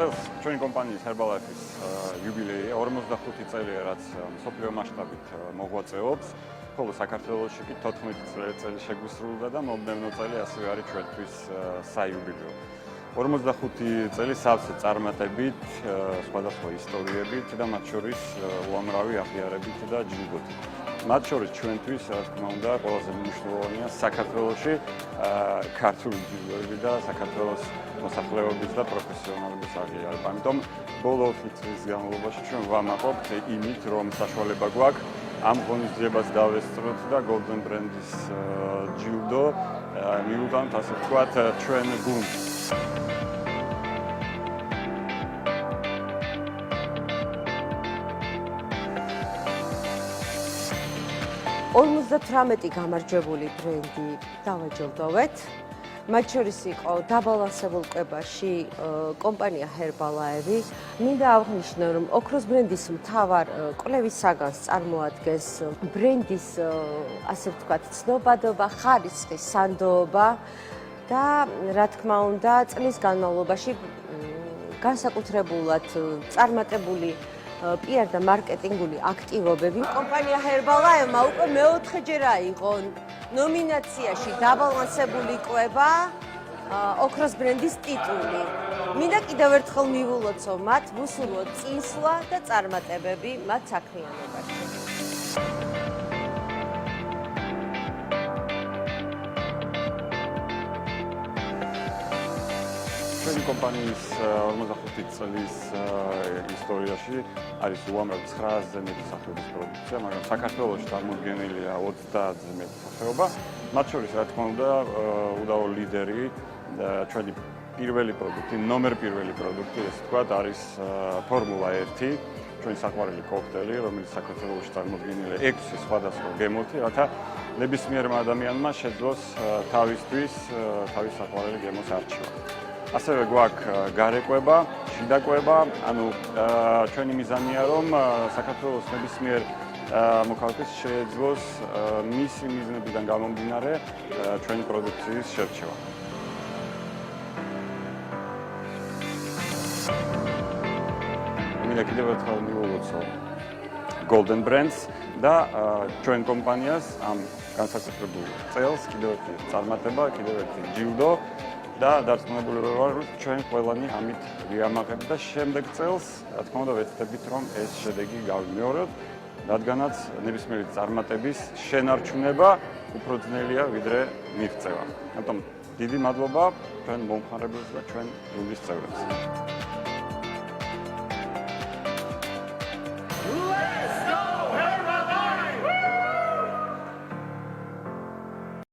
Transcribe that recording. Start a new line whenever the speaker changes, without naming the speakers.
წელს ჩვენი კომპანიის Herbalife-ის იუბილეია 45 წელია, რაც მსოფლიო მასშტაბით მოღვაწეობს. ხოლო საქართველოში კი 14 წელი შეგვისრულდა და მომდევნო წელი ასევე არის ჩვენთვის საიუბილეო. 45 წელი სავსე წარმატებით, სხვადასხვა ისტორიებით და მათ შორის უამრავი აღიარებით და ჯილდოთი. მათ შორის ჩვენთვის, რა თქმა უნდა, ყველაზე მნიშვნელოვანია საქართველოში ქართული ჯილდოები და საქართველოს მოსახლეობის და პროფესიონალების აღიარება. ამიტომ ბოლო 4 წლის განმავლობაში ჩვენ ვამაყობთ იმით, რომ საშუალება გვაქვს ამ ღონისძიებას დავესწროთ და Golden Brand-ის ჯილდო მივუტანოთ, ასე ვთქვათ, ჩვენ გუნდს.
58 გამარჯვებული ბრენდი დავაჯილდოვეთ. მათ შორის იყო დაბალანსებულ კვებაში კომპანია Herbalife. მინდა აღვნიშნო, რომ ოქროს ბრენდის მთავარ კვლევის საგანს წარმოადგენს ბრენდის, ასე ვთქვათ, ცნობადობა, ხარისხი, სანდოობა და რა თქმა უნდა, წლის განმავლობაში განსაკუთრებულად წარმატებული PR და მარკეტინგული აქტივობები. კომპანია Herbalife-მა უკვე მეოთხეჯერა იყო ნომინაციაში დაბალანსებული კვება ოქროს ბრენდის ტიტული. მინდა კიდევ ერთხელ მივულოცო მათ, ვუსურვოთ წინსვლა და წარმატებები მათ საქმიანობაში.
ჩვენი კომპანიის 45 წლის ისტორიაში არის უამრავი 900-ზე მეტი სახეობის პროდუქცია, მაგრამ საქართველოში წარმოდგენილია 30-ზე მეტი სახეობა. მათ შორის, რა თქმა უნდა, უდავო ლიდერი და ჩვენი პირველი პროდუქტი, ნომერ პირველი პროდუქტი, ესე ვთქვათ, არის ფორმულა 1, ჩვენი საყვარელი კოქტეილი, რომელიც საქართველოში წარმოდგენილია 6 სხვადასხვა გემოთი, რათა ნებისმიერმა ადამიანმა შეძლოს თავისთვის თავის საყვარელი გემოს არჩევა. ასევე გვაქვს გარეკვება, შიდაკვება, ანუ ჩვენი მიზანია, რომ საქართველოს ნებისმიერ მოქალაქეს შეეძლოს მისი მიზნებიდან გამომდინარე ჩვენი პროდუქციის შერჩევა. მინდა კიდევ ერთხელ მივულოცო Golden Brands და ჩვენ კომპანიას ამ განსაკუთრებულ წელს კიდევ ერთი წარმატება, კიდევ ერთი ჯილდო და დარწმუნებული ვარ, რომ ჩვენ ყველანი ამით ვიამაყებთ და შემდეგ წელს, რა თქმა უნდა, ვეცდებით, რომ ეს შედეგი გავიმეოროთ, რადგანაც ნებისმიერი წარმატების შენარჩუნება უფრო ძნელია, ვიდრე მიღწევა. ამიტომ დიდი მადლობა ჩვენ მომხმარებელს და ჩვენ გუნდის წევრებს.